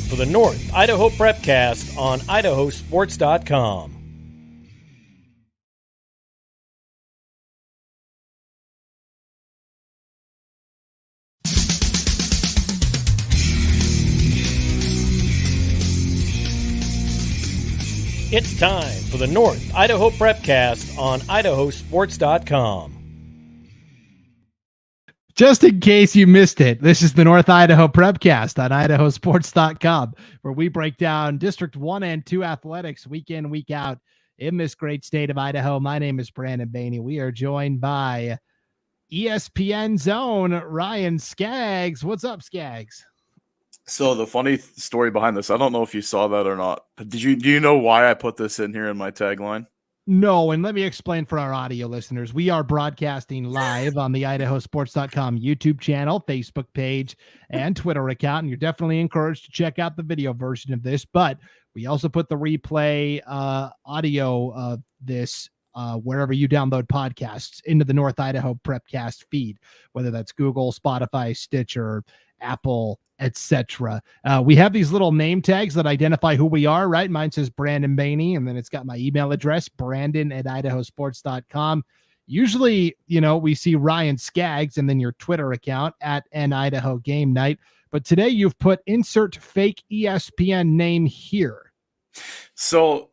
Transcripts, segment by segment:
for the North Idaho Prepcast on IdahoSports.com. It's time for the North Idaho Prepcast on IdahoSports.com. Just in case you missed it, this is the North Idaho Prepcast on IdahoSports.com, where we break down District 1 and 2 athletics week in, week out in this great state of Idaho. My name is Brandon Baney. We are joined by ESPN Zone, Ryan Scaggs. What's up, Scaggs? So the funny story behind this, I don't know if you saw that or not. Do you know why I put this in here in my tagline? No, and let me explain for our audio listeners. We are broadcasting live on the IdahoSports.com YouTube channel, Facebook page, and Twitter account, and you're definitely encouraged to check out the video version of this, but we also put the replay audio of this wherever you download podcasts into the North Idaho Prepcast feed, whether that's Google, Spotify, Stitcher, Apple, etc. We have these little name tags that identify who we are, right? Mine says Brandon Baney, and then it's got my email address, brandon@idahosports.com. Usually, we see Ryan Scaggs and then your Twitter account @NIdaho Game Night. But today you've put insert fake ESPN name here. So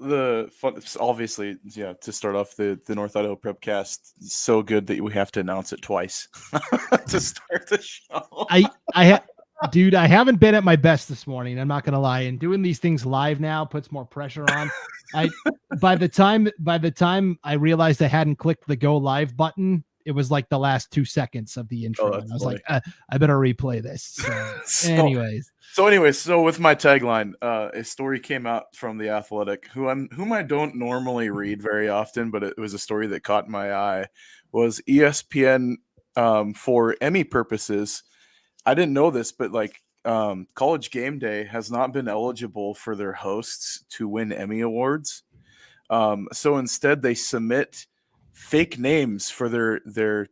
obviously, to start off the North Idaho Prepcast, so good that we have to announce it twice to start the show. Dude, I haven't been at my best this morning. I'm not going to lie. And doing these things live now puts more pressure on. By the time I realized I hadn't clicked the go live button, it was like the last 2 seconds of the intro. And I was funny. like, I better replay this. So anyways, with my tagline, a story came out from The Athletic, whom I don't normally read very often, but it was a story that caught my eye. Was ESPN for Emmy purposes. I didn't know this, but College Game Day has not been eligible for their hosts to win Emmy Awards. So instead they submit fake names for their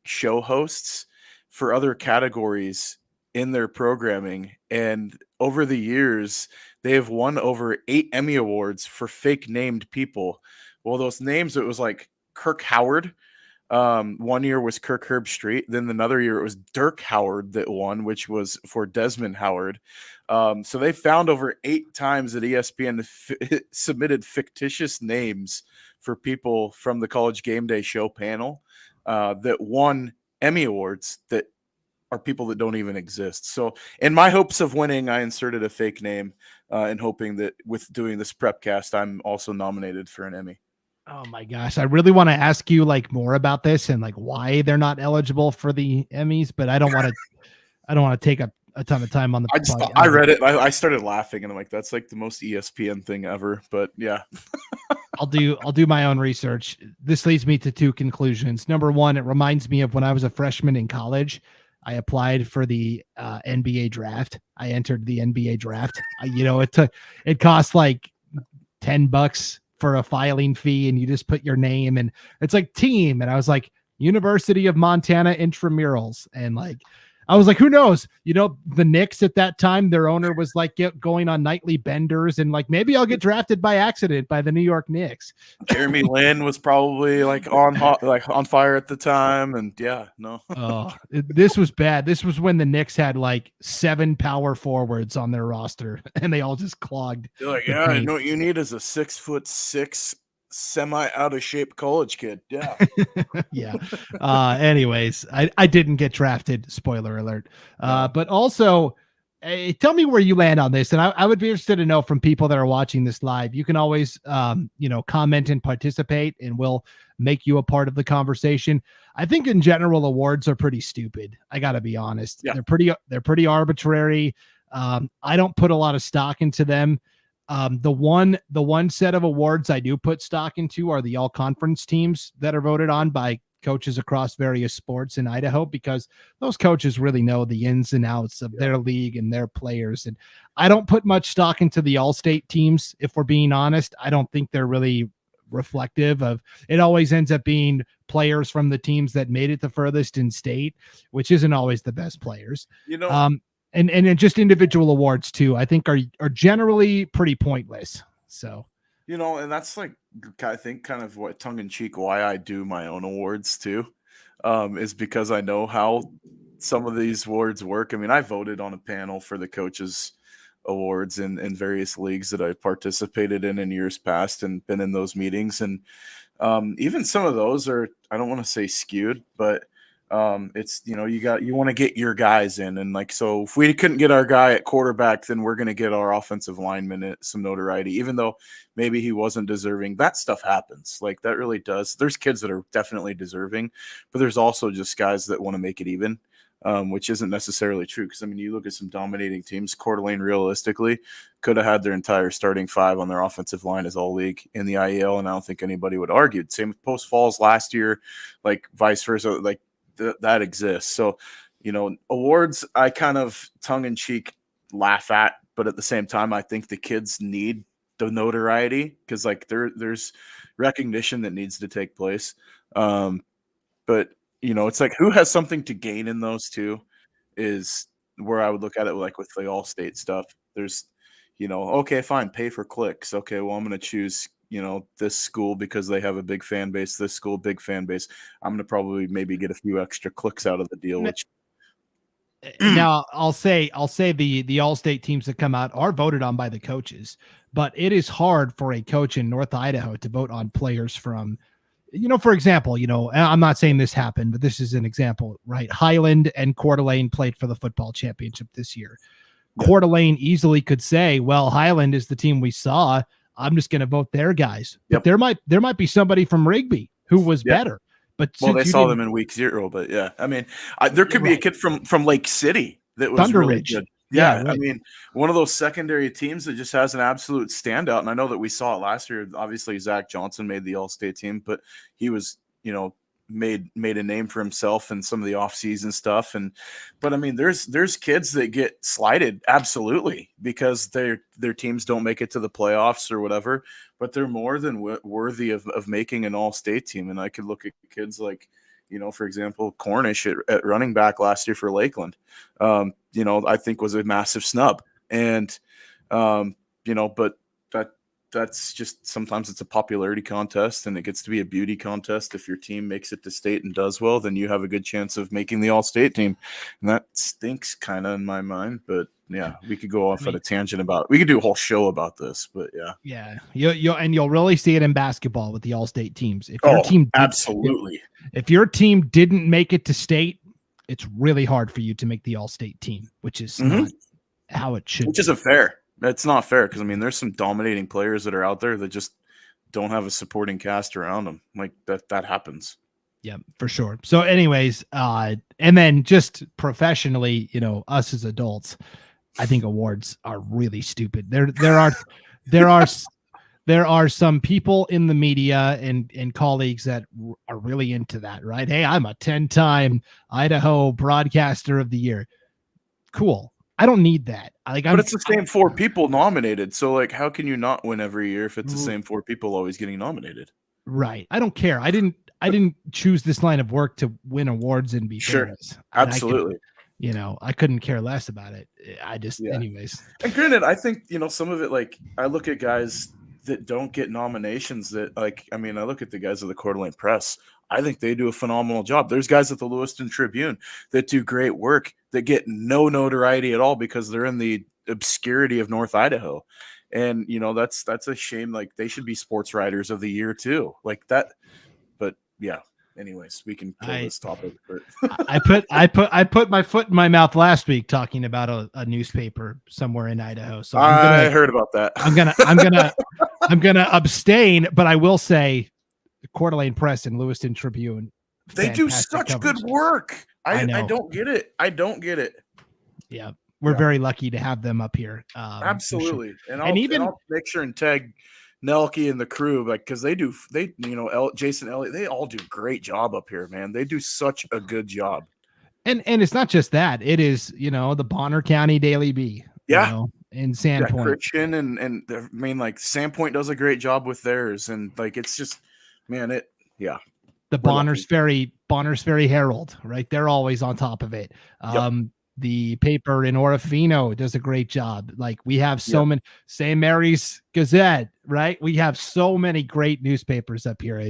show hosts for other categories in their programming. And over the years, they have won over 8 Emmy Awards for fake named people. Well, those names, it was like Kirk Howard. One year was Kirk Herbstreit. Then another year it was Dirk Howard that won, which was for Desmond Howard. So they found over 8 times that ESPN submitted fictitious names for people from the College Game Day show panel that won Emmy Awards that are people that don't even exist. So in my hopes of winning, I inserted a fake name and hoping that with doing this Prepcast, I'm also nominated for an Emmy. oh my gosh, I really want to ask you more about this and why they're not eligible for the Emmys, but I don't want to take a ton of time on the podcast. I read it. I started laughing and I'm like, that's the most ESPN thing ever. But yeah, I'll do my own research. This leads me to 2 conclusions. Number one, it reminds me of when I was a freshman in college. I applied for the NBA draft. I entered the NBA draft. It cost $10 for a filing fee, and you just put your name, and it's team. And I was like, University of Montana Intramurals. And I was like, who knows? The Knicks at that time, their owner was going on nightly benders, and maybe I'll get drafted by accident by the New York Knicks. Jeremy Lin was probably on fire at the time. And yeah, no. This was bad. This was when the Knicks had 7 power forwards on their roster, and they all just clogged. They're like, yeah, you know what you need is a 6'6" semi out of shape college kid. Yeah. Yeah. Anyways, I didn't get drafted. Spoiler alert. But also, tell me where you land on this. And I would be interested to know from people that are watching this live. You can always, comment and participate, and we'll make you a part of the conversation. I think in general, awards are pretty stupid. I got to be honest. Yeah. They're pretty arbitrary. I don't put a lot of stock into them. The one set of awards I do put stock into are the all conference teams that are voted on by coaches across various sports in Idaho, because those coaches really know the ins and outs of their league and their players. And I don't put much stock into the all-state teams. If we're being honest, I don't think they're really reflective of it. Always ends up being players from the teams that made it the furthest in state, which isn't always the best players. And then just individual awards too, I think are generally pretty pointless. So, and that's like, I think kind of what tongue in cheek, why I do my own awards too, is because I know how some of these awards work. I mean, I voted on a panel for the coaches awards in various leagues that I participated in years past and been in those meetings. And even some of those are, I don't want to say skewed, but it's, you want to get your guys in. And like, so if we couldn't get our guy at quarterback, then we're going to get our offensive lineman some notoriety, even though maybe he wasn't deserving. That stuff happens. Like, that really does. There's kids that are definitely deserving, but there's also just guys that want to make it even. Which isn't necessarily true, because I mean, you look at some dominating teams. Coeur d'Alene realistically could have had their entire starting 5 on their offensive line as all league in the IEL, and I don't think anybody would argue. Same with Post Falls last year, like vice versa. Like that exists. So, awards I kind of tongue in cheek laugh at, but at the same time, I think the kids need the notoriety, because like there's recognition that needs to take place. But it's like, who has something to gain in those two is where I would look at it, like with the all-state stuff. There's, okay, fine, pay for clicks. Okay, well, I'm going to choose, this school because they have a big fan base, this school, big fan base. I'm going to probably maybe get a few extra clicks out of the deal, which now I'll say the all-state teams that come out are voted on by the coaches, but it is hard for a coach in North Idaho to vote on players from, for example, I'm not saying this happened, but this is an example, right? Highland and Coeur d'Alene played for the football championship this year. Yeah. Coeur d'Alene easily could say, well, Highland is the team we saw. I'm just going to vote their guys. Yep. But there might be somebody from Rigby who was better. But they saw them in week 0. But yeah, I mean, there could be a kid from Lake City that was Thunder really Ridge. Good. Yeah, right. I mean, one of those secondary teams that just has an absolute standout. And I know that we saw it last year. Obviously, Zach Johnson made the all-state team, but he was, made a name for himself in some of the off-season stuff. But I mean, there's kids that get slighted, absolutely, because their teams don't make it to the playoffs or whatever, but they're more than worthy of making an all-state team. And I could look at kids like, for example, Cornish at running back last year for Lakeland, I think was a massive snub. And, but that's just, sometimes it's a popularity contest, and it gets to be a beauty contest. If your team makes it to state and does well, then you have a good chance of making the all-state team. And that stinks kind of in my mind, but yeah, we could go off at a tangent we could do a whole show about this, but yeah. Yeah. You'll really see it in basketball with the all-state teams. If your team absolutely. If your team didn't make it to state, it's really hard for you to make the all-state team, which is not how it should be. Which isn't fair. That's not fair, because I mean, there's some dominating players that are out there that just don't have a supporting cast around them. Like that happens. Yeah, for sure. So anyways, and then just professionally, us as adults, I think awards are really stupid. There are some people in the media and colleagues that are really into that, right? Hey, I'm a 10-time Idaho Broadcaster of the Year. Cool. I don't need that. But it's the same 4 people nominated. So like, how can you not win every year if it's the same 4 people always getting nominated? Right. I don't care. I didn't choose this line of work to win awards and be famous. Absolutely. I couldn't care less about it. Anyways. And granted, I think, some of it, like, I look at guys that don't get nominations that, like, I mean, I look at the guys of the Coeur d'Alene Press. I think they do a phenomenal job. There's guys at the Lewiston Tribune that do great work that get no notoriety at all because they're in the obscurity of North Idaho. And, that's a shame. Like, they should be sports writers of the year too. Like that. But yeah, anyways, we can kill this topic. I put my foot in my mouth last week talking about a newspaper somewhere in Idaho. So I heard about that. I'm gonna abstain, but I will say the Coeur d'Alene Press and Lewiston Tribune, they do such coverage. Good work. I don't get it. I don't get it. Yeah, we're very lucky to have them up here. Absolutely, sure. And I'll make sure and tag Nelke and the crew, like, because they Jason Elliott, they all do a great job up here, man. They do such a good job. And it's not just that; it is the Bonner County Daily Bee, in Sandpoint, Christian, and I mean, like, Sandpoint does a great job with theirs, and like, it's just, man, the Bonner's Ferry Herald, right? They're always on top of it. The paper in Orofino does a great job. Like we have so Yep. many, St. Mary's Gazette, right? We have so many great newspapers up here.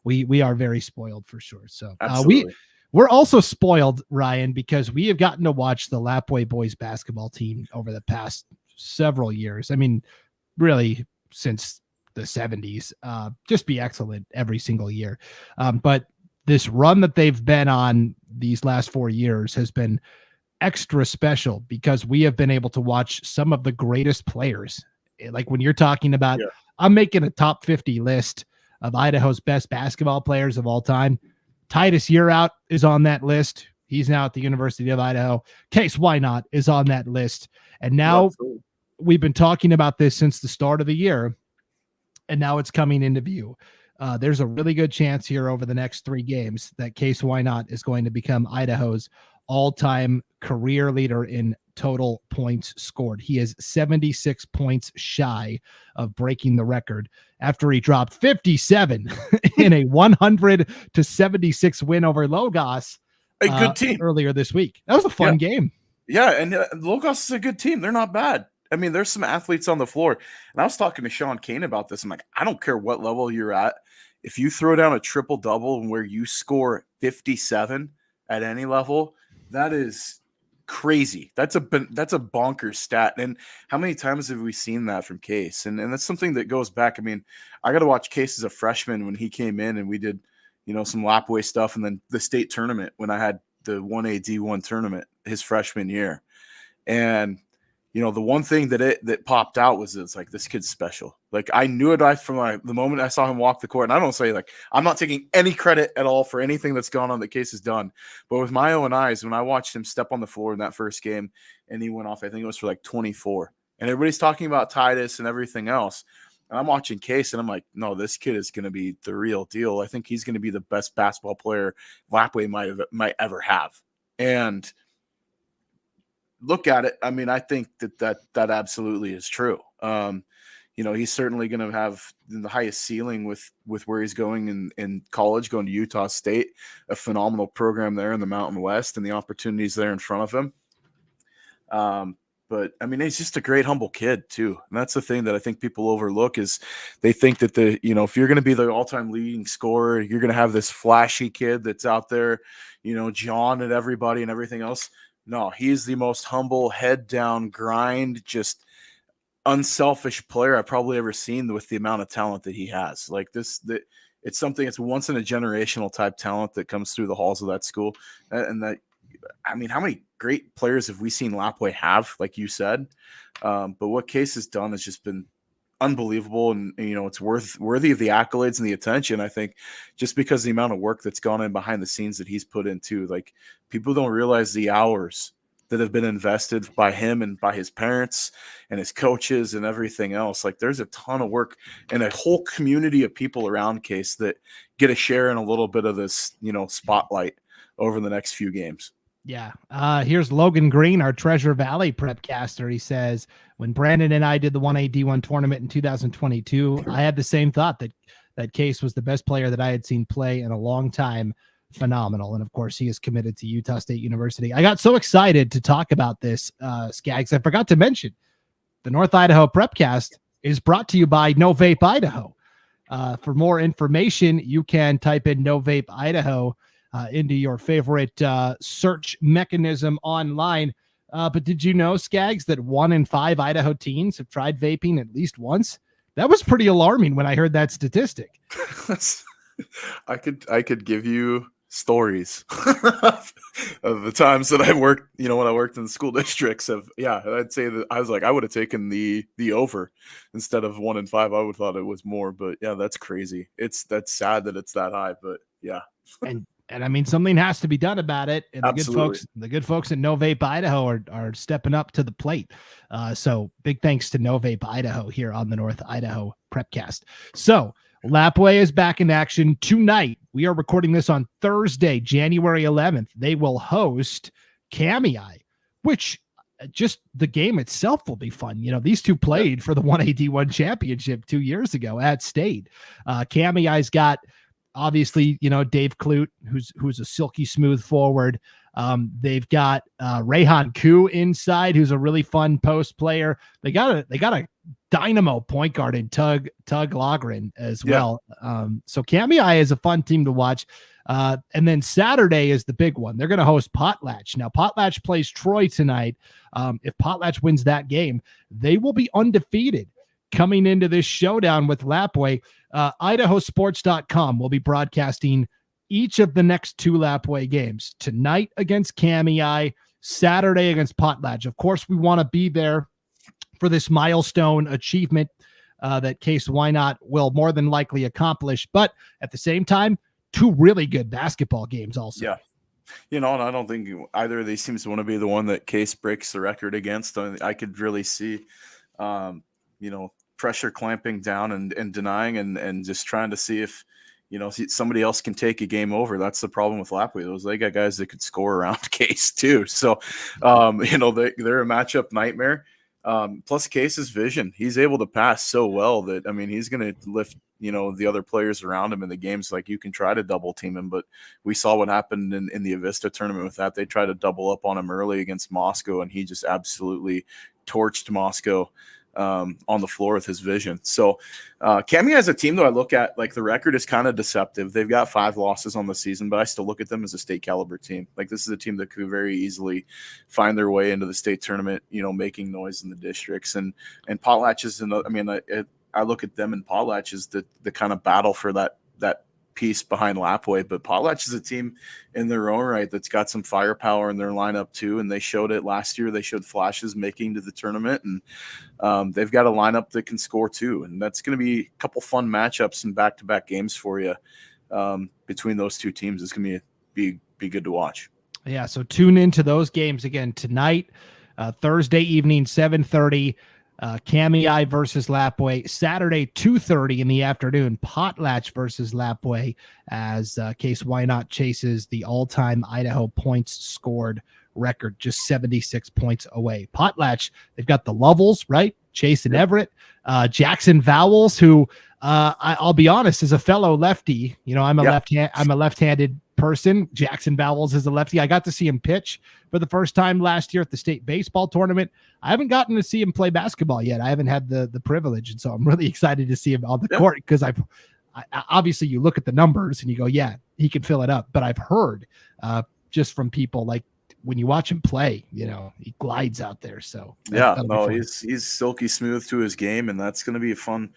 We are very spoiled for sure. So Absolutely. we're also spoiled, Ryan, because we have gotten to watch the Lapway boys basketball team over the past several years. I mean, really since the 70s, just be excellent every single year. But this run that they've been on these last 4 years has been extra special because we have been able to watch some of the greatest players. Like when you're talking about, Yeah. I'm making a top 50 list of Idaho's best basketball players of all time. Titus Yearout is on that list. He's now at the University of Idaho. Kase Wynott is on that list. And now Absolutely. we've been talking about this since the start of the year, and now it's coming into view. There's a really good chance here over the next 3 games that Kase Wynott is going to become Idaho's all-time career leader in total points scored. He is 76 points shy of breaking the record after he dropped 57 in a 100-76 win over Logos A good team earlier this week. That was a fun game. Yeah, and Logos is a good team. They're not bad. I mean, there's some athletes on the floor. And I was talking to Sean Kane about this. I'm like, I don't care what level you're at. If you throw down a triple-double where you score 57 at any level, that is crazy. That's a bonkers stat. And how many times have we seen that from Kase? And that's something that goes back. I mean, I got to watch Kase as a freshman when he came in and we did, some Lapway stuff, and then the state tournament when I had the 1A D1 tournament his freshman year. And the one thing that popped out was it's like, this kid's special. Like I knew it from the moment I saw him walk the court. And I don't say I'm not taking any credit at all for anything that's gone on that Kase has done. But with my own eyes, when I watched him step on the floor in that first game and he went off, I think it was for 24. And everybody's talking about Titus and everything else. And I'm watching Kase and I'm like, no, this kid is going to be the real deal. I think he's going to be the best basketball player Lapway might ever have. And look at it. I mean, I think that absolutely is true. He's certainly going to have the highest ceiling with where he's going in college, going to Utah State, a phenomenal program there in the Mountain West, and the opportunities there in front of him. But I mean, he's just a great, humble kid too. And that's the thing that I think people overlook is they think that if you're going to be the all-time leading scorer, you're going to have this flashy kid that's out there, John and everybody and everything else. No, he's the most humble, head down, grind, just unselfish player I've probably ever seen with the amount of talent that he has. It's something, it's once in a generational type talent that comes through the halls of that school. And that, I mean, how many great players have we seen Lapway have, like you said? But what Kase has done has just been unbelievable, and it's worthy of the accolades and the attention. I think just because the amount of work that's gone in behind the scenes that he's put into, people don't realize the hours that have been invested by him and by his parents and his coaches and everything else. There's a ton of work and a whole community of people around Kase that get a share in a little bit of this, spotlight over the next few games. Yeah. Here's Logan Green, our Treasure Valley prepcaster. He says, when Brandon and I did the 1A D1 tournament in 2022, I had the same thought that Kase was the best player that I had seen play in a long time. Phenomenal. And of course, he is committed to Utah State University. I got so excited to talk about this, Scaggs. I forgot to mention the North Idaho Prepcast is brought to you by No Vape Idaho. For more information, you can type in No Vape Idaho into your favorite search mechanism online. But did you know, Scaggs, that 1 in 5 Idaho teens have tried vaping at least once? That was pretty alarming when I heard that statistic. I could give you stories of the times that I worked, when I worked in the school districts I'd say that I would have taken the over instead of 1 in 5. I would have thought it was more, but yeah, that's crazy. That's sad that it's that high, but yeah. And I mean, something has to be done about it. And Absolutely. the good folks at No Vape Idaho are stepping up to the plate. So big thanks to No Vape Idaho here on the North Idaho Prepcast. So Lapway is back in action tonight. We are recording this on Thursday, January 11th. They will host Kamei, which just the game itself will be fun. These two played for the 1AD1 championship 2 years ago at State. Kamei's got, obviously, Dave Clute, who's a silky smooth forward. They've got Rayhan Koo inside, who's a really fun post player. They got a dynamo point guard in Tug Logren as well. So Kamei is a fun team to watch. And then Saturday is the big one. They're going to host Potlatch. Now, Potlatch plays Troy tonight. If Potlatch wins that game, they will be undefeated coming into this showdown with Lapway. IdahoSports.com will be broadcasting each of the next 2 Lapway games. Tonight against Kamei, Saturday against Potlatch. Of course, we want to be there for this milestone achievement that Kase Wynott will more than likely accomplish. But at the same time, 2 really good basketball games also. Yeah. And I don't think either of these teams want to be the one that Kase breaks the record against. I could really see, pressure clamping down and denying and just trying to see if, somebody else can take a game over. That's the problem with Lapway. They got guys that could score around Kase too. So, they're a matchup nightmare. Plus Kase's vision. He's able to pass so well that, he's going to lift, the other players around him in the games. Like, you can try to double team him, but we saw what happened in the Avista tournament with that. They tried to double up on him early against Moscow, and he just absolutely torched Moscow on the floor with his vision. So Kamei as a team, though, I look at, like, the record is kind of deceptive. They've got 5 losses on the season, but I still look at them as a state caliber team. Like, this is a team that could very easily find their way into the state tournament, making noise in the districts. And Potlatch is another, I look at them and Potlatch is the kind of battle for that piece behind Lapway. But Potlatch is a team in their own right that's got some firepower in their lineup too, and they showed it last year. They showed flashes making to the tournament, and they've got a lineup that can score too, and that's going to be a couple fun matchups and back-to-back games for you between those 2 teams. It's going to be good to watch. Yeah, so tune into those games again tonight, Thursday evening, 7:30. Kamei versus Lapway. Saturday, 2:30 in the afternoon, Potlatch versus Lapway, as Kase Wynott chases the all-time Idaho points scored record, just 76 points away. Potlatch, they've got the Lovels, right? Chase and Everett, Jackson Vowels, who I'll be honest, is a fellow lefty. I'm a left-handed person. Jackson Vowels is a lefty. I got to see him pitch for the first time last year at the state baseball tournament. I haven't gotten to see him play basketball yet. I haven't had the privilege, and so I'm really excited to see him on the court, because I obviously you look at the numbers and you go, yeah, he can fill it up. But I've heard just from people, like, when you watch him play, he glides out there. So he's silky smooth to his game, and that's going to be fun.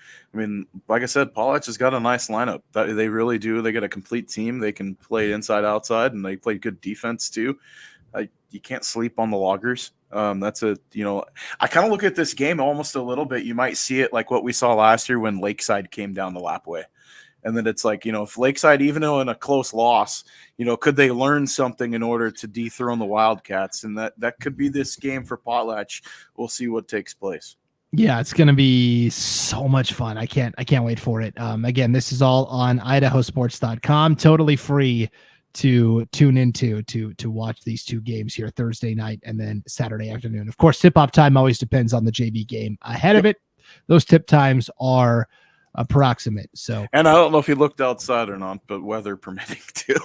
Like I said, Potlatch has got a nice lineup. They really do. They got a complete team. They can play inside, outside, and they play good defense too. You can't sleep on the Loggers. I kind of look at this game almost a little bit. You might see it like what we saw last year when Lakeside came down to Lapway. And then it's like, if Lakeside, even though in a close loss, could they learn something in order to dethrone the Wildcats? And that could be this game for Potlatch. We'll see what takes place. Yeah, it's going to be so much fun. I can't wait for it. Again, this is all on IdahoSports.com, totally free to tune into to watch these 2 games here Thursday night and then Saturday afternoon. Of course, tip-off time always depends on the JV game ahead of it. Those tip times are approximate. So, and I don't know if you looked outside or not, but weather permitting too.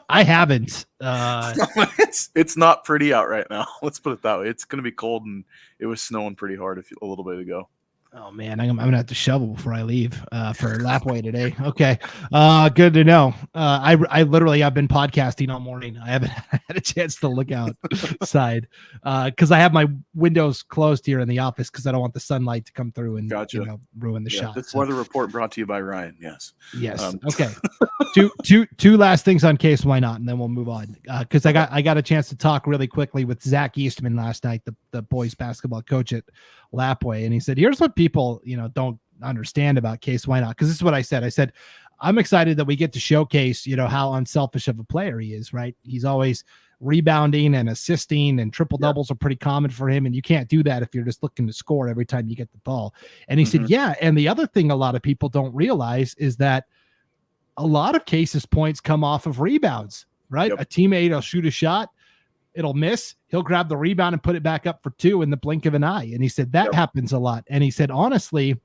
I haven't. It's not pretty out right now. Let's put it that way. It's going to be cold, and it was snowing pretty hard a little bit ago. Oh man, I'm gonna have to shovel before I leave for Lapway today. Okay, good to know. I've been podcasting all morning. I haven't had a chance to look outside because I have my windows closed here in the office because I don't want the sunlight to come through and ruin the shot. This weather report brought to you by Ryan. Yes. Okay. two last things on Kase Wynott, and then we'll move on because I got a chance to talk really quickly with Zach Eastman last night, the boys basketball coach at Lapway, and he said, here's what people don't understand about Kase Wynott, because this is what I said. I said, I'm excited that we get to showcase how unselfish of a player he is, right? He's always rebounding and assisting, and triple doubles are pretty common for him, and you can't do that if you're just looking to score every time you get the ball. And he said, and the other thing a lot of people don't realize is that a lot of Kase's points come off of rebounds, right? A teammate will shoot a shot, it'll miss, he'll grab the rebound and put it back up for 2 in the blink of an eye. And he said that happens a lot. And he said, honestly,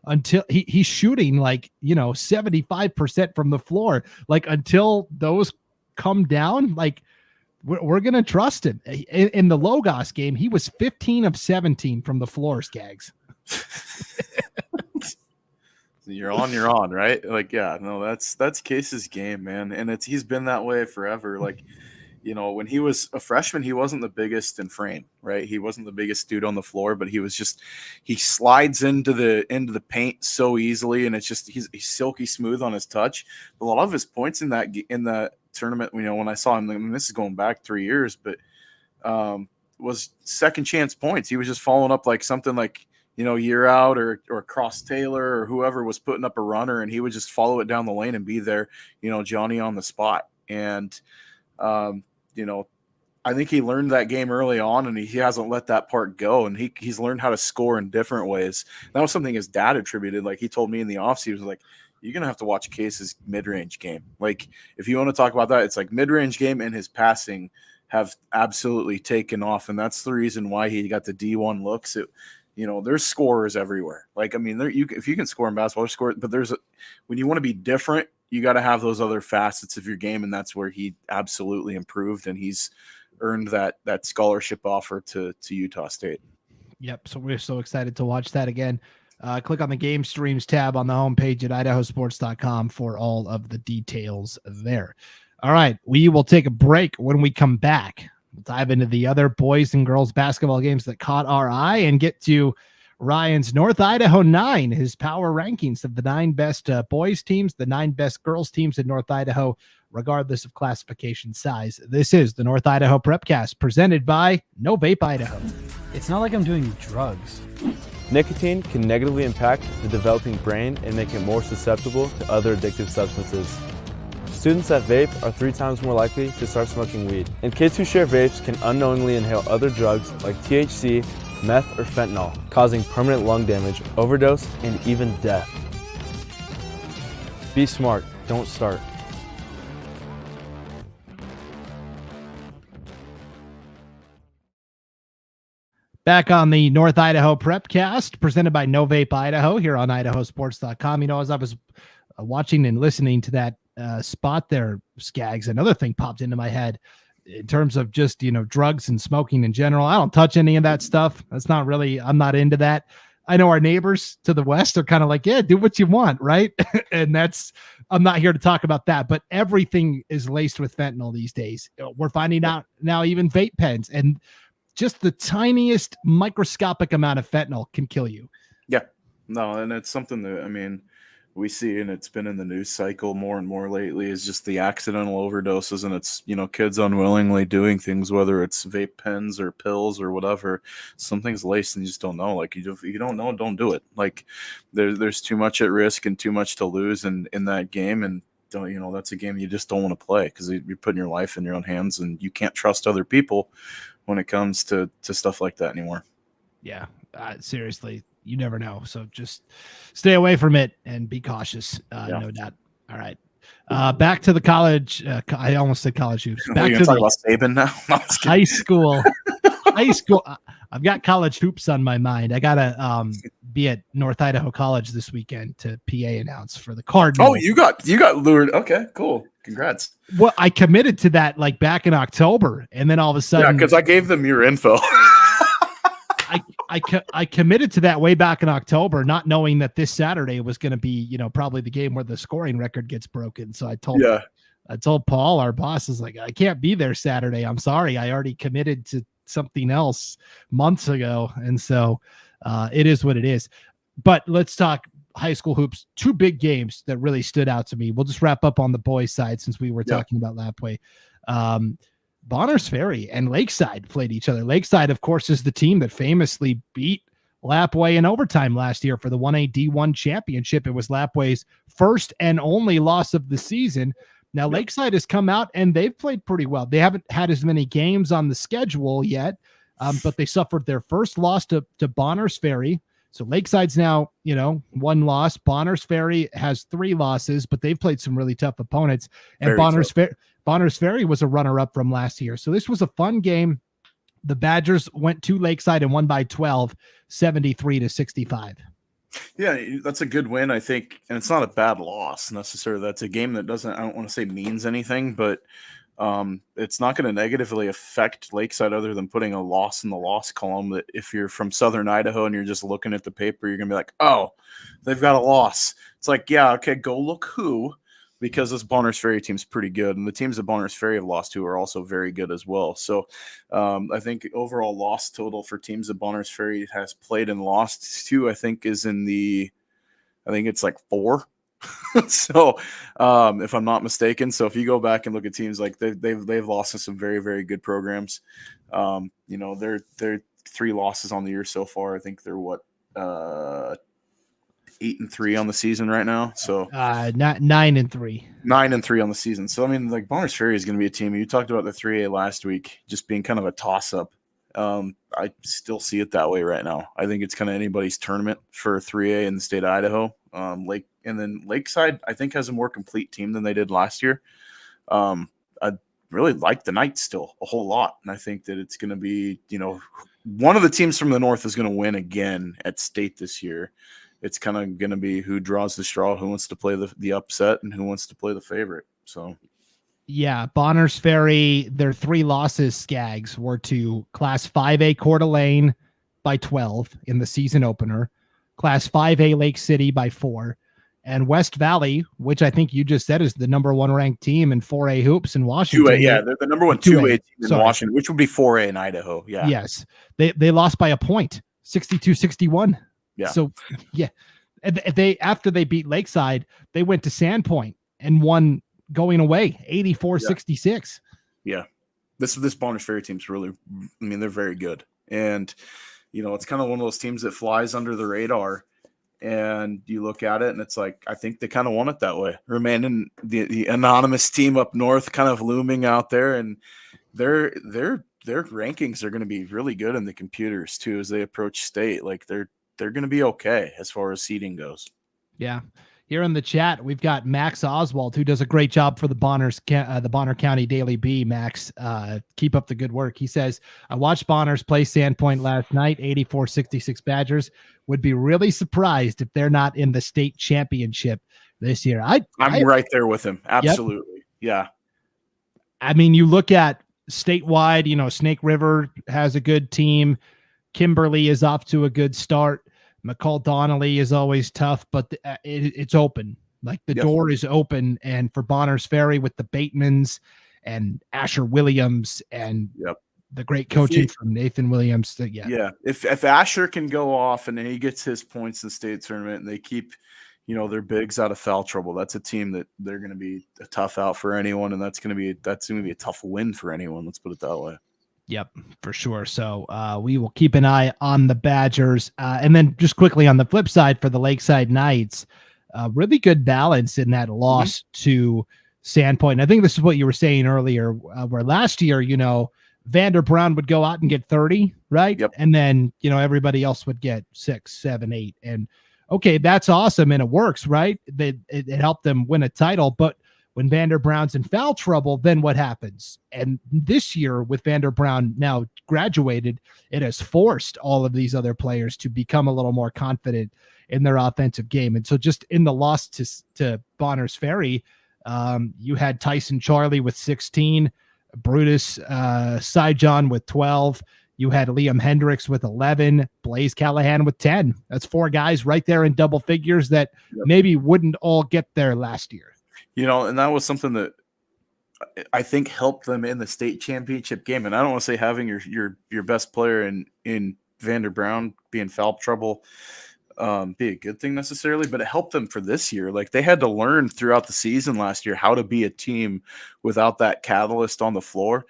until he's shooting 75% from the floor, until those come down, like we're going to trust him. In the Logos game, he was 15 of 17 from the floor, Scaggs. You're on, right? Like, yeah, no, that's Kase's game, man. And he's been that way forever. Like, when he was a freshman, he wasn't the biggest in frame, right? He wasn't the biggest dude on the floor, but he slides into the paint so easily, and it's just he's silky smooth on his touch. A lot of his points in that tournament, when I saw him, I mean, this is going back 3 years, but was second chance points. He was just following up like something like, Year Out or Cross Taylor or whoever was putting up a runner, and he would just follow it down the lane and be there, Johnny on the spot. And, I think he learned that game early on, and he hasn't let that part go. And he's learned how to score in different ways. That was something his dad attributed. Like, he told me in the offseason, he was like, you're going to have to watch Kase's mid-range game. Like, if you want to talk about that, it's like mid-range game and his passing have absolutely taken off. And that's the reason why he got the D1 looks. There's scorers everywhere. Like, I mean, if you can score in basketball, score. But when you want to be different, you got to have those other facets of your game, and that's where he absolutely improved, and he's earned that scholarship offer to Utah State. Yep. So we're so excited to watch that again. Click on the game streams tab on the homepage at IdahoSports.com for all of the details there. All right, we will take a break. When we come back, we'll dive into the other boys and girls basketball games that caught our eye and get to Ryan's North Idaho 9, his power rankings of the 9 best boys teams, the 9 best girls teams in North Idaho, regardless of classification size. This is the North Idaho Prepcast, presented by No Vape Idaho. It's not like I'm doing drugs. Nicotine can negatively impact the developing brain and make it more susceptible to other addictive substances. Students that vape are 3 times more likely to start smoking weed. And kids who share vapes can unknowingly inhale other drugs like THC, meth, or fentanyl, causing permanent lung damage, overdose, and even death. Be smart, don't start. Back on the North Idaho Prepcast, presented by No Vape Idaho here on IdahoSports.com. As I was watching and listening to that spot there, Scaggs, another thing popped into my head in terms of just, drugs and smoking in general. I don't touch any of that stuff. That's not really, I'm not into that. I know our neighbors to the west are kind of like, yeah, do what you want, right? And I'm not here to talk about that, but everything is laced with fentanyl these days. We're finding out now even vape pens, and just the tiniest microscopic amount of fentanyl can kill you. Yeah, no, and it's something that, I mean, we see, and it's been in the news cycle more and more lately, is just the accidental overdoses, and it's, kids unwillingly doing things, whether it's vape pens or pills or whatever. Something's laced and you just don't know. Like, if you don't know, don't do it. Like, there's too much at risk and too much to lose in that game, and that's a game you just don't want to play, because you're putting your life in your own hands, and you can't trust other people when it comes to stuff like that anymore. Yeah, seriously, you never know. So just stay away from it and be cautious. No doubt. All right. Back to the college. I almost said college hoops. Back to talk about Saban now. No, high school. I've got college hoops on my mind. I gotta be at North Idaho College this weekend to PA announce for the Cardinals. Oh, you got lured. Okay, cool. Congrats. Well, I committed to that like back in October, and then all of a sudden, because I gave them your info. I committed to that way back in October, not knowing that this Saturday was going to be, probably the game where the scoring record gets broken. So I told Paul, our boss, is like, I can't be there Saturday. I'm sorry. I already committed to something else months ago. And so it is what it is. But let's talk high school hoops. 2 big games that really stood out to me. We'll just wrap up on the boys' side since we were talking about Lapway. Bonners Ferry and Lakeside played each other. Lakeside, of course, is the team that famously beat Lapway in overtime last year for the 1A D1 championship. It was Lapway's first and only loss of the season. Now, Lakeside has come out and they've played pretty well. They haven't had as many games on the schedule yet, but they suffered their first loss to Bonners Ferry. So Lakeside's now, 1 loss. Bonners Ferry has 3 losses, but they've played some really tough opponents. And Bonners Ferry was a runner-up from last year. So this was a fun game. The Badgers went to Lakeside and won by 12, 73-65. Yeah, that's a good win, I think. And it's not a bad loss necessarily. That's a game that I don't want to say means anything, but It's not going to negatively affect Lakeside other than putting a loss in the loss column. That if you're from Southern Idaho and you're just looking at the paper, you're going to be like, oh, they've got a loss. It's like, yeah, okay, go look who, because this Bonners Ferry team's pretty good. And the teams that Bonners Ferry have lost to are also very good as well. So I think overall loss total for teams that Bonners Ferry has played and lost to, I think it's like 4. So if I'm not mistaken, so if you go back and look at teams, like they've lost to some very, very good programs. They're 3 losses on the year so far. I think they're 8-3 on the season right now. So not 9-3. 9-3 on the season. So I mean, like, Bonners Ferry is going to be a team. You talked about the 3A last week just being kind of a toss up. I still see it that way right now. I think it's kind of anybody's tournament for 3A in the state of Idaho. Lakeside, I think, has a more complete team than they did last year. I really like the Knights still a whole lot, and I think that it's going to be, one of the teams from the north is going to win again at state this year. It's kind of going to be who draws the straw, who wants to play the upset, and who wants to play the favorite. So. Yeah, Bonners Ferry, their 3 losses, Scaggs, were to Class 5A Coeur d'Alene by 12 in the season opener, Class 5A Lake City by 4, and West Valley, which I think you just said is the number 1 ranked team in 4A hoops in Washington. 2A, yeah, they're the number 1 2A team in Washington, which would be 4A in Idaho. Yeah. Yes, they lost by a point, 62-61. Yeah. So yeah, after they beat Lakeside, they went to Sandpoint and won going away 84-66. Yeah. This Bonners Ferry team's really, they're very good. And, it's kind of one of those teams that flies under the radar, and you look at it and it's like, I think they kind of want it that way. Remaining the anonymous team up north kind of looming out there, and their rankings are going to be really good in the computers too, as they approach state. Like they're going to be okay as far as seeding goes. Yeah. Here in the chat, we've got Max Oswald, who does a great job for the Bonner County Daily Bee. Max, keep up the good work. He says, I watched Bonners play Sandpoint last night, 84-66 Badgers. Would be really surprised if they're not in the state championship this year. I'm right there with him. Absolutely. Yep. Yeah. You look at statewide, Snake River has a good team. Kimberly is off to a good start. McCall Donnelly is always tough, but it's open. Like the door is open. And for Bonners Ferry with the Batemans and Asher Williams and the great coaching from Nathan Williams. If Asher can go off and he gets his points in the state tournament and they keep, their bigs out of foul trouble, that's a team that they're going to be a tough out for anyone. And that's going to be a tough win for anyone. Let's put it that way. Yep, for sure. So we will keep an eye on the Badgers. And then just quickly on the flip side for the Lakeside Knights, really good balance in that loss to Sandpoint. And I think this is what you were saying earlier, where last year, Vander Brown would go out and get 30, right? Yep. And then, everybody else would get 6, 7, 8. And okay, that's awesome. And it works, right? It helped them win a title. But when Vander Brown's in foul trouble, then what happens? And this year with Vander Brown now graduated, it has forced all of these other players to become a little more confident in their offensive game. And so just in the loss to Bonners Ferry, you had Tyson Charlie with 16, Brutus Syjon with 12. You had Liam Hendricks with 11, Blaze Callahan with 10. That's 4 guys right there in double figures that maybe wouldn't all get there last year. And that was something that I think helped them in the state championship game. And I don't want to say having your best player in Vander Brown be in foul trouble be a good thing necessarily, but it helped them for this year. Like they had to learn throughout the season last year how to be a team without that catalyst on the floor.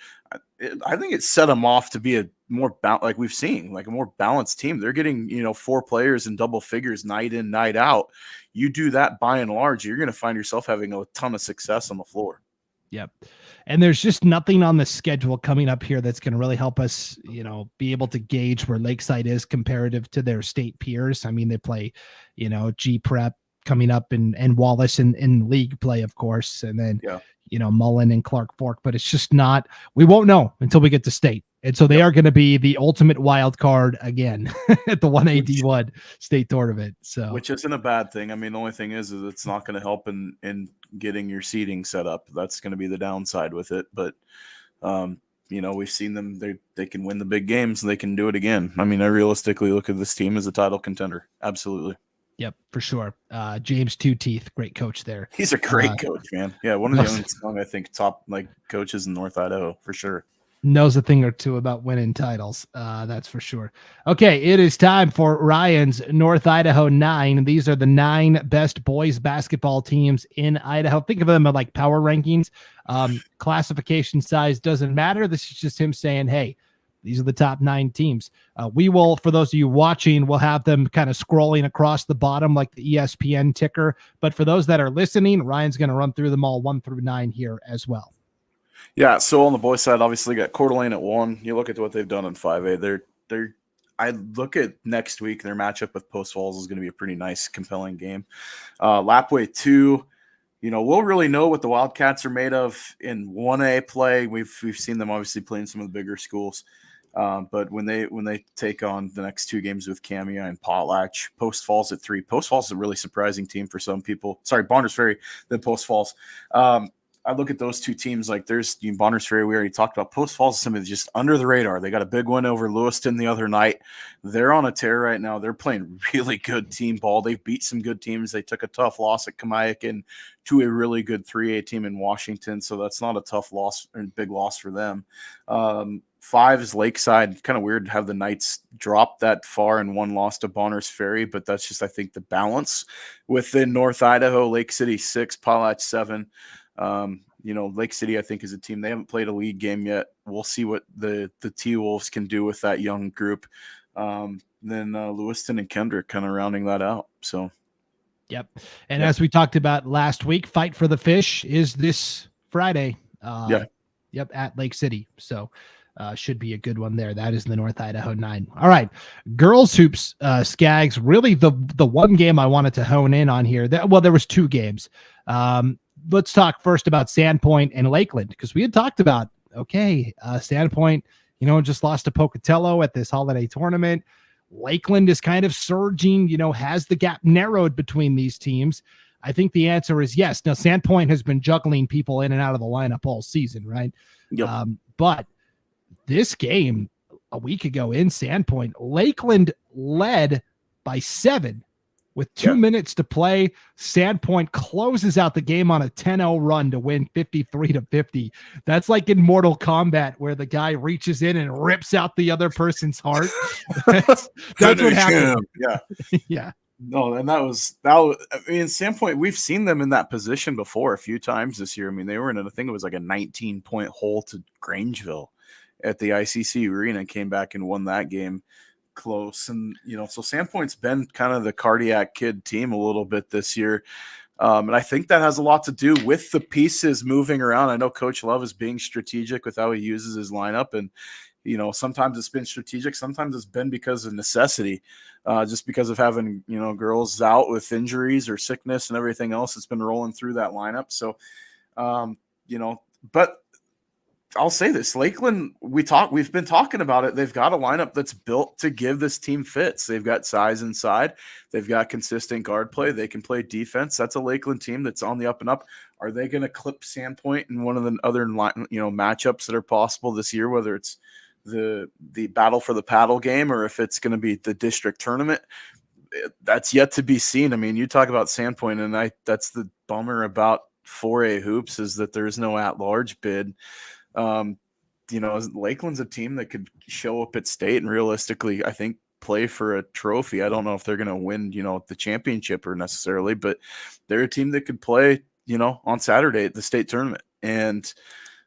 I think it set them off to be a more like we've seen, like a more balanced team. They're getting 4 players in double figures night in, night out. You do that by and large, you're going to find yourself having a ton of success on the floor. Yep. And there's just nothing on the schedule coming up here that's going to really help us, be able to gauge where Lakeside is comparative to their state peers. They play, G Prep, coming up, and Wallace in league play, of course, and then Mullen and Clark Fork. But it's just not. We won't know until we get to state, and so they are going to be the ultimate wild card again at the 1A D1 state tournament. So, which isn't a bad thing. I mean, the only thing is it's not going to help in getting your seating set up. That's going to be the downside with it. But we've seen them. They can win the big games and they can do it again. I mean, I realistically look at this team as a title contender. Absolutely. Yep, for sure. James Two Teeth, great coach there. He's a great coach, man. Yeah, one of the young, I think, top coaches in North Idaho for sure. Knows a thing or two about winning titles. That's for sure. Okay, it is time for Ryan's North Idaho 9. These are the 9 best boys basketball teams in Idaho. Think of them as like power rankings. Classification size doesn't matter. This is just him saying, hey, these are the top 9 teams. We will, for those of you watching, we'll have them kind of scrolling across the bottom like the ESPN ticker. But for those that are listening, Ryan's going to run through them all 1 through 9 here as well. Yeah, so on the boys' side, obviously got Coeur d'Alene at 1. You look at what they've done in 5A. I look at next week, their matchup with Post Falls is going to be a pretty nice, compelling game. Lapway 2. We'll really know what the Wildcats are made of in 1A play. We've seen them obviously playing some of the bigger schools. But when they take on the next 2 games with Camia and Potlatch, Post Falls at 3. Post Falls is a really surprising team for some people. Sorry, Bonners Ferry, then Post Falls. I look at those 2 teams like there's Bonners Ferry. We already talked about. Post Falls is somebody that's just under the radar. They got a big win over Lewiston the other night. They're on a tear right now. They're playing really good team ball. They've beat some good teams. They took a tough loss at Kamayakin to a really good 3A team in Washington. So that's not a tough loss and big loss for them. 5 is Lakeside. Kind of weird to have the Knights drop that far and 1 loss to Bonners Ferry, but that's just, I think, the balance within North Idaho. Lake City 6, Potlatch 7. Lake City, I think, is a team. They haven't played a league game yet. We'll see what the T-Wolves can do with that young group. Then Lewiston and Kendrick kind of rounding that out. So, yep. And as we talked about last week, Fight for the Fish is this Friday. Yep, at Lake City. So should be a good one there. That is the North Idaho 9. All right. Girls hoops, Scaggs, really the one game I wanted to hone in on here. There was 2 games. Let's talk first about Sandpoint and Lakeland, because we had talked about, Sandpoint, just lost to Pocatello at this holiday tournament. Lakeland is kind of surging, has the gap narrowed between these teams. I think the answer is yes. Now, Sandpoint has been juggling people in and out of the lineup all season, right? Yep. But this game a week ago in Sandpoint, Lakeland led by 7 with 2 minutes to play. Sandpoint closes out the game on a 10-0 run to win 53-50. That's like in Mortal Kombat where the guy reaches in and rips out the other person's heart. That's what happened. Yeah. Yeah. No, and that was. I mean, Sandpoint, we've seen them in that position before a few times this year. I mean, they were in I think it was like a 19-point hole to Grangeville at the ICC Arena, came back and won that game close. And, so Sandpoint's been kind of the cardiac kid team a little bit this year. And I think that has a lot to do with the pieces moving around. I know Coach Love is being strategic with how he uses his lineup. And, sometimes it's been strategic. Sometimes it's been because of necessity, just because of having, girls out with injuries or sickness and everything else that's been rolling through that lineup. So, but I'll say this, Lakeland, we've been talking about it. They've got a lineup that's built to give this team fits. They've got size inside. They've got consistent guard play. They can play defense. That's a Lakeland team that's on the up and up. Are they going to clip Sandpoint in one of the other, matchups that are possible this year, whether it's the battle for the paddle game or if it's going to be the district tournament? That's yet to be seen. I mean, you talk about Sandpoint, and that's the bummer about 4A hoops is that there's no at-large bid. Lakeland's a team that could show up at state and realistically, I think, play for a trophy. I don't know if they're going to win, the championship or necessarily, but they're a team that could play, on Saturday at the state tournament. And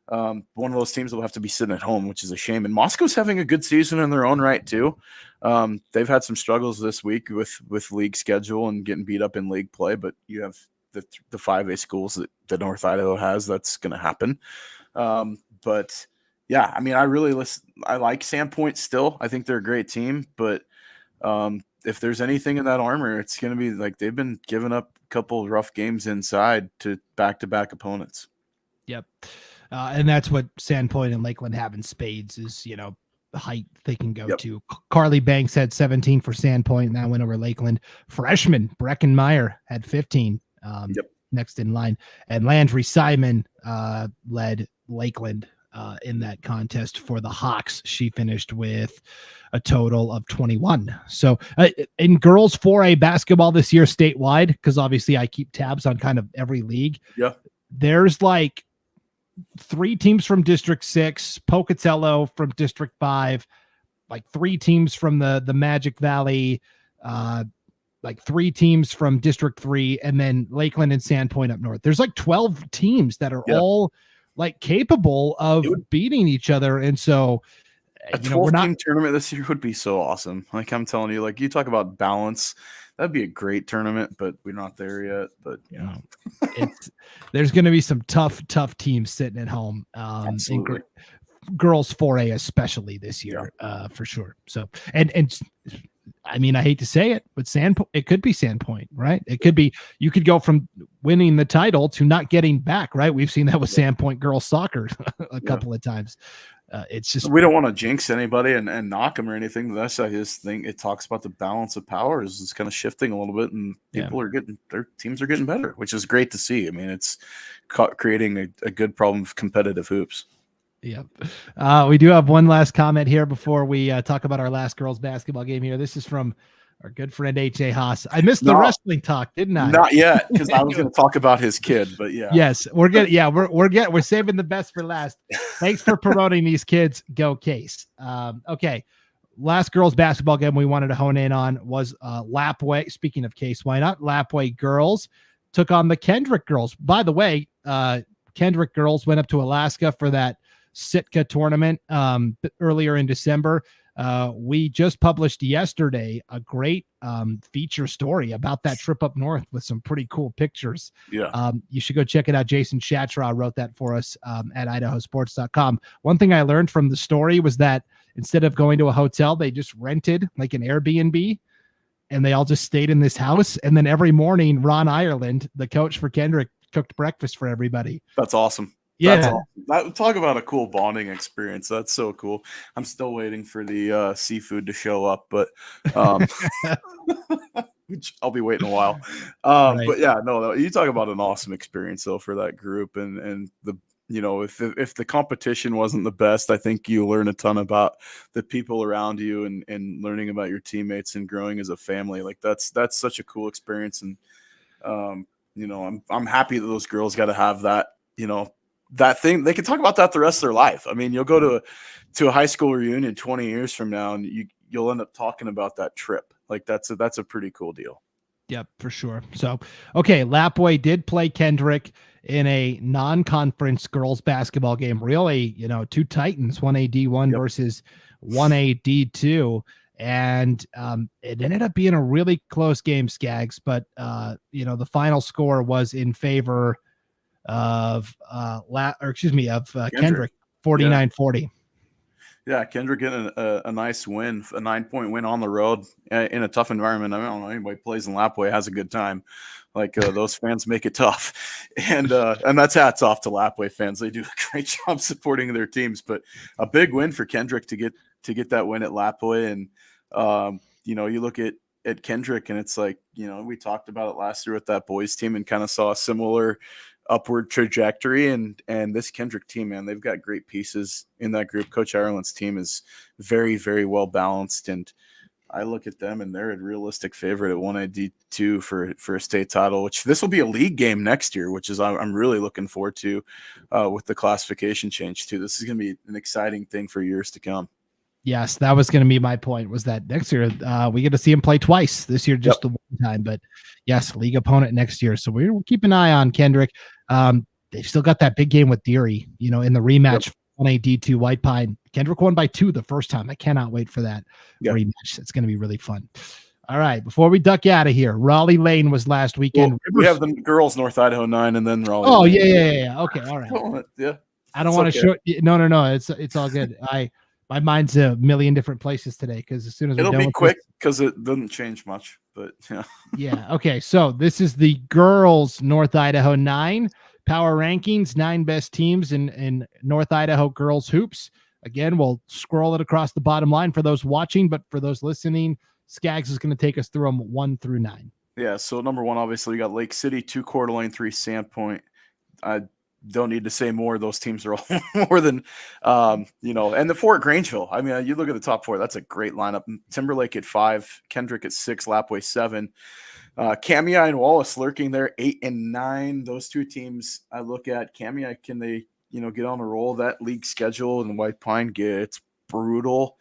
one of those teams will have to be sitting at home, which is a shame. And Moscow's having a good season in their own right too. They've had some struggles this week with league schedule and getting beat up in league play, but you have the 5A schools that North Idaho has. That's going to happen. But yeah, I mean, I like Sandpoint still. I think they're a great team, but if there's anything in that armor, it's going to be like they've been giving up a couple rough games inside to back-to-back opponents. Yep. And that's what Sandpoint and Lakeland have in spades is, the height they can go to. Carly Banks had 17 for Sandpoint, and that went over Lakeland. Freshman Breckenmeyer had 15 next in line. And Landry Simon led Lakeland in that contest for the Hawks. She finished with a total of 21. So in girls 4A basketball this year statewide, because obviously I keep tabs on kind of every league. Yeah. There's like 3 teams from District 6, Pocatello from District 5, like 3 teams from the Magic Valley, like 3 teams from District 3, and then Lakeland and Sandpoint up north. There's like 12 teams that are all like capable of beating each other. And so a 12-team tournament this year would be so awesome. Like I'm telling you, like you talk about balance, that'd be a great tournament, but we're not there yet. But there's going to be some tough teams sitting at home. Absolutely. Girls 4A especially this year, for sure. So and I mean, I hate to say it, but it could be Sandpoint, right? It could be, you could go from winning the title to not getting back, right? We've seen that with Sandpoint girls soccer a couple of times. It's just, we don't want to jinx anybody and knock them or anything. But that's, I just think it talks about the balance of powers. It's kind of shifting a little bit, and people are their teams are getting better, which is great to see. I mean, it's creating a good problem of competitive hoops. Yep. We do have one last comment here before we talk about our last girls basketball game here. This is from our good friend H.A. Haas. I missed the wrestling talk, didn't I? Not yet, because I was going to talk about his kid, but yeah. Yes, we're good. Yeah, we're saving the best for last. Thanks for promoting these kids. Go Case. Okay. Last girls basketball game we wanted to hone in on was Lapway. Speaking of Kase Wynott, Lapway girls took on the Kendrick girls. By the way, Kendrick girls went up to Alaska for that Sitka tournament earlier in December. We just published yesterday a great feature story about that trip up north with some pretty cool pictures. Yeah. You should go check it out. Jason Shatraw wrote that for us at IdahoSports.com. One thing I learned from the story was that instead of going to a hotel, they just rented like an Airbnb, and they all just stayed in this house. And then every morning, Ron Ireland, the coach for Kendrick, cooked breakfast for everybody. That's awesome. Yeah. Talk about a cool bonding experience. That's so cool. I'm still waiting for the seafood to show up, but which I'll be waiting a while. Right. But yeah, no, you talk about an awesome experience though for that group, and the if the competition wasn't the best, I think you learn a ton about the people around you and learning about your teammates and growing as a family. Like that's such a cool experience, and I'm happy that those girls got to have that. That thing, they can talk about that the rest of their life. I mean, you'll go to a high school reunion 20 years from now, and you'll end up talking about that trip. Like that's a pretty cool deal. Yep, for sure. So, okay, Lapway did play Kendrick in a non-conference girls basketball game. Really, 2 Titans, 1A D1 versus 1A D2. And it ended up being a really close game, Scaggs, but the final score was in favor of Kendrick 49-40. Yeah, Kendrick getting a nice win, a 9-point win on the road in a tough environment. I don't know, anybody plays in Lapway has a good time. Like those fans make it tough, and that's hats off to Lapway fans. They do a great job supporting their teams. But a big win for Kendrick to get that win at Lapway, and you look at Kendrick, and it's like we talked about it last year with that boys team, and kind of saw a similar upward trajectory, and this Kendrick team, man, they've got great pieces in that group. Coach Ireland's team is very, very well balanced, and I look at them and they're a realistic favorite at 1AD2 for a state title, which this will be a league game next year, which is I'm really looking forward to with the classification change too. This is going to be an exciting thing for years to come. Yes, that was going to be my point, was that next year we get to see him play twice. This year just the one time, but yes, league opponent next year. So we'll keep an eye on Kendrick. They've still got that big game with Deary, in the rematch on a D2 White Pine. Kendrick won by 2 the first time. I cannot wait for that rematch. It's going to be really fun. All right, before we duck out of here, Raleigh Lane was last weekend. Well, we have the girls North Idaho 9 and then Raleigh. Oh, Lane. Yeah. Okay, all right. Yeah. I don't want to show. No. It's all good. My mind's a million different places today because as soon as It'll be quick because it doesn't change much. But yeah. Yeah. Okay. So this is the girls North Idaho 9 power rankings, 9 best teams in North Idaho girls hoops. Again, we'll scroll it across the bottom line for those watching, but for those listening, Scaggs is going to take us through them 1 through 9. Yeah. So number 1, obviously, we got Lake City, 2 Coeur d'Alene, 3 Sandpoint. I don't need to say more. Those teams are all more than, and the 4 at Grangeville. I mean, you look at the top 4, that's a great lineup. Timberlake at 5, Kendrick at 6, Lapway 7. Kamei and Wallace lurking there, 8 and 9. Those 2 teams I look at. Kamei, can they, get on a roll? That league schedule and White Pine gets brutal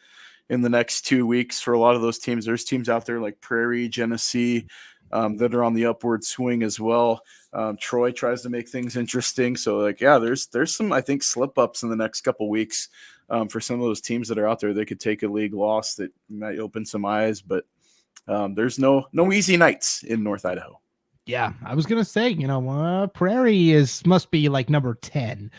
in the next 2 weeks for a lot of those teams. There's teams out there like Prairie, Genesee, that are on the upward swing as well. Troy tries to make things interesting. So there's some, I think, slip ups in the next couple weeks for some of those teams that are out there. They could take a league loss that might open some eyes, but there's no easy nights in North Idaho. Yeah, I was gonna say, Prairie must be like number 10.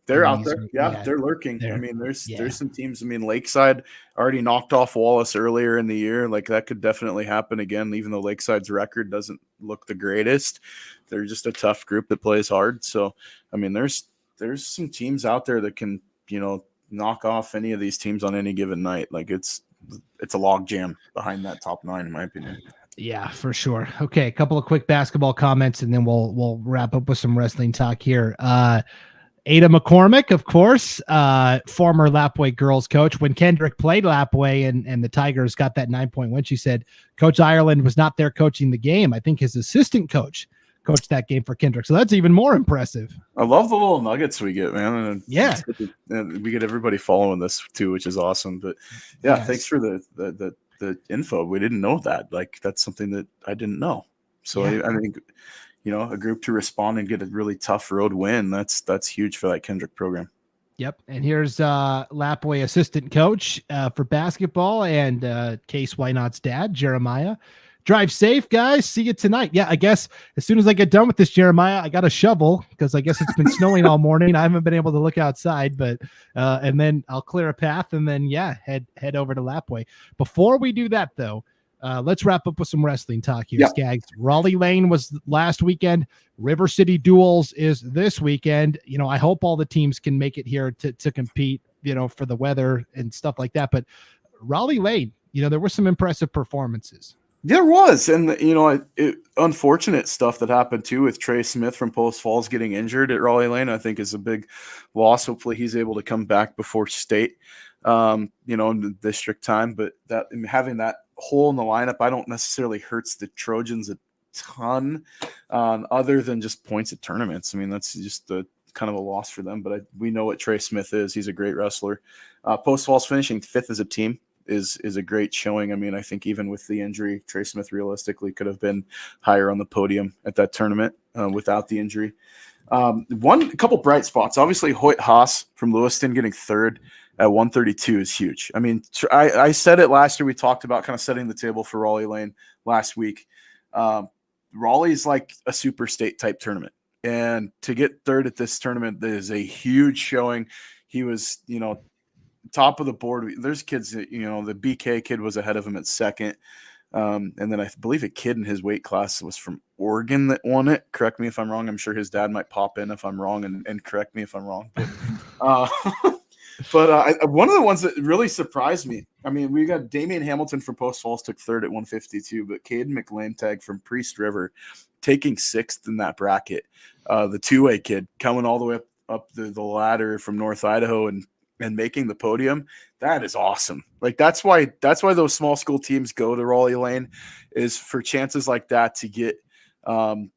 They're out there. Yeah, they're lurking. I mean, there's some teams. I mean, Lakeside already knocked off Wallace earlier in the year. Like that could definitely happen again, even though Lakeside's record doesn't look the greatest. They're just a tough group that plays hard. So, I mean, there's some teams out there that can, knock off any of these teams on any given night. Like it's a log jam behind that top 9, in my opinion. Yeah, for sure. Okay, a couple of quick basketball comments, and then we'll wrap up with some wrestling talk here. Ada McCormick, of course, former Lapway girls coach. When Kendrick played Lapway and the Tigers got that 9-point win, she said Coach Ireland was not there coaching the game. I think his assistant coach coached that game for Kendrick. So that's even more impressive. I love the little nuggets we get, man. And yeah. We get everybody following this too, which is awesome. But yeah, yes. Thanks for the info. We didn't know that. Like that's something that I didn't know. So yeah. I think, a group to respond and get a really tough road win. That's huge for that Kendrick program. Yep. And here's Lapway assistant coach for basketball and Kase Wynott's dad, Jeremiah. Drive safe, guys. See you tonight. Yeah, I guess as soon as I get done with this, Jeremiah, I got a shovel because I guess it's been snowing all morning. I haven't been able to look outside, but and then I'll clear a path and then head over to Lapway. Before we do that, though, let's wrap up with some wrestling talk here, Scaggs. Raleigh Lane was last weekend. River City Duels is this weekend. I hope all the teams can make it here to compete, for the weather and stuff like that. But Raleigh Lane, there were some impressive performances. There was, and unfortunate stuff that happened too with Trey Smith from Post Falls getting injured at Raleigh Lane. I think is a big loss. Hopefully, he's able to come back before state, in the district time. But having that hole in the lineup, I don't necessarily hurts the Trojans a ton, other than just points at tournaments. I mean, that's just kind of a loss for them. But we know what Trey Smith is. He's a great wrestler. Post Falls finishing 5th as a team is a great showing. I mean, I think even with the injury, Trey Smith realistically could have been higher on the podium at that tournament without the injury. A couple bright spots. Obviously, Hoyt Haas from Lewiston getting 3rd at 132 is huge. I mean, I said it last year. We talked about kind of setting the table for Raleigh Lane last week. Raleigh's like a super state type tournament. And to get 3rd at this tournament is a huge showing. He was, top of the board. There's kids that, the BK kid was ahead of him at 2nd. And then I believe a kid in his weight class was from Oregon that won it. Correct me if I'm wrong. I'm sure his dad might pop in if I'm wrong and correct me if I'm wrong. But one of the ones that really surprised me, I mean, we got Damian Hamilton from Post Falls took 3rd at 152, but Caden McLantag from Priest River taking 6th in that bracket. The 2A kid coming all the way up the ladder from North Idaho and making the podium. That is awesome. Like that's why those small school teams go to Raleigh Lane, is for chances like that to get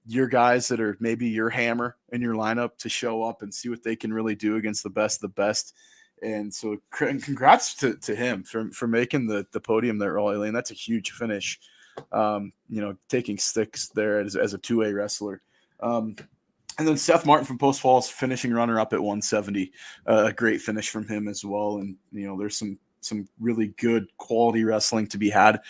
your guys that are maybe your hammer in your lineup to show up and see what they can really do against the best. And so congrats to him for making the podium there at Raleigh Lane. That's a huge finish. Taking 6th there as a 2A wrestler. And then Seth Martin from Post Falls finishing runner-up at 170. A great finish from him as well. And, there's some really good quality wrestling to be had.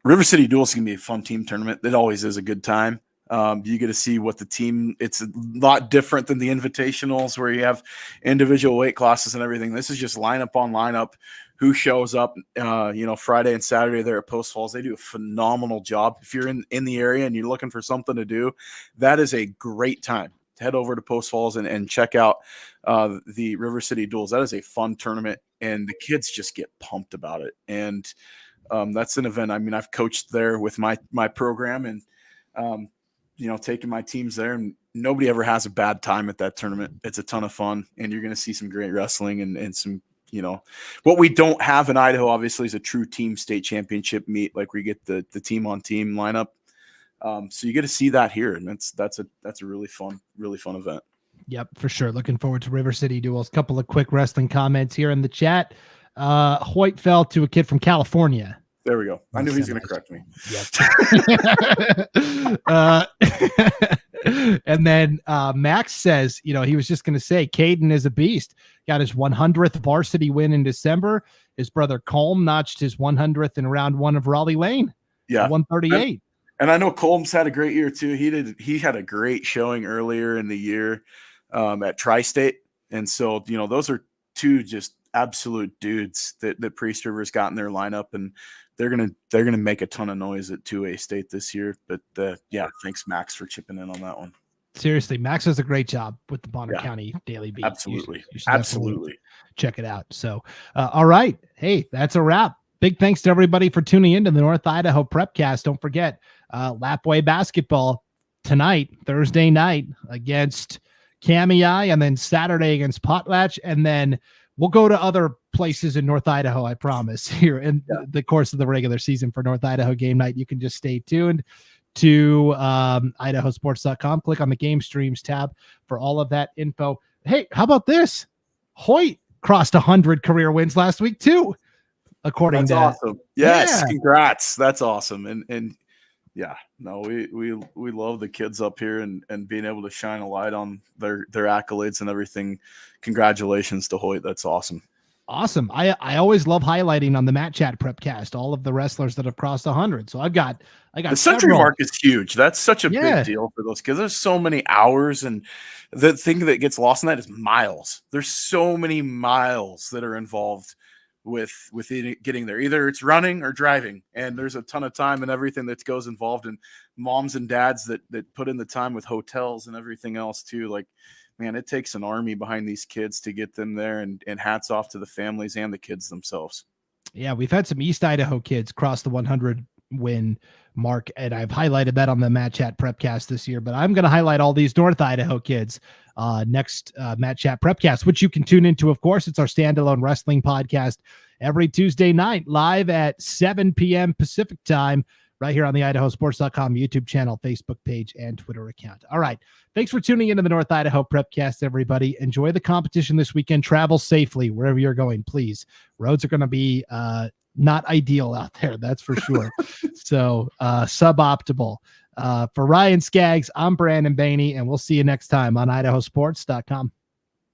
River City Duels is going to be a fun team tournament. It always is a good time. You get to see what the team, it's a lot different than the invitationals where you have individual weight classes and everything. This is just lineup on lineup, who shows up, Friday and Saturday there at Post Falls. They do a phenomenal job. If you're in the area and you're looking for something to do, that is a great time to head over to Post Falls and check out the River City Duels. That is a fun tournament, and the kids just get pumped about it. And that's an event. I mean, I've coached there with my program, and taking my teams there, and nobody ever has a bad time at that tournament. It's a ton of fun, and you're going to see some great wrestling and some, what we don't have in Idaho, obviously, is a true team state championship meet. Like we get the team on team lineup. So you get to see that here, and that's a really fun event. Yep, for sure. Looking forward to River City Duels. Couple of quick wrestling comments here in the chat. Hoyt fell to a kid from California. There we go. I knew he was going to correct me. Yep. And then Max says, he was just going to say, Caden is a beast. Got his 100th varsity win in December. His brother Colm notched his 100th in round 1 of Raleigh Lane. Yeah, 138. And I know Colm's had a great year too. He had a great showing earlier in the year at Tri-State, and so those are two just absolute dudes that Priest River's got in their lineup, and they're gonna make a ton of noise at 2A state this year. But thanks Max for chipping in on that one. Seriously, Max does a great job with the Bonner County Daily Beat. Absolutely. You absolutely check it out. So, all right. Hey, that's a wrap. Big thanks to everybody for tuning in to the North Idaho Prepcast. Don't forget, Lapway basketball tonight, Thursday night against Kamei, and then Saturday against Potlatch, and then we'll go to other places in North Idaho, I promise, here in the course of the regular season for North Idaho game night. You can just stay tuned to IdahoSports.com. Click on the game streams tab for all of that info. Hey, how about this? Hoyt crossed 100 career wins last week too, according to awesome. Yes, congrats. That's awesome. And yeah, no, we love the kids up here and being able to shine a light on their accolades and everything. Congratulations to Hoyt. That's awesome. Awesome. I always love highlighting on the Matt Chat Prepcast all of the wrestlers that have crossed 100. So I got the century mark is huge. That's such a big deal for those kids. There's so many hours, and the thing that gets lost in that is miles. There's so many miles that are involved with getting there. Either it's running or driving, and there's a ton of time and everything that goes involved, and moms and dads that put in the time with hotels and everything else too. Like, man, it takes an army behind these kids to get them there, and hats off to the families and the kids themselves. Yeah, we've had some East Idaho kids cross the 100 win mark, and I've highlighted that on the Matt Chat Prepcast this year, but I'm going to highlight all these North Idaho kids next Matt Chat Prepcast, which you can tune into. Of course, it's our standalone wrestling podcast every Tuesday night, live at 7 p.m. Pacific time, right here on the IdahoSports.com YouTube channel, Facebook page, and Twitter account. All right. Thanks for tuning into the North Idaho Prepcast, everybody. Enjoy the competition this weekend. Travel safely wherever you're going, please. Roads are going to be not ideal out there, that's for sure. So suboptimal. For Ryan Scaggs, I'm Brandon Baney, and we'll see you next time on IdahoSports.com.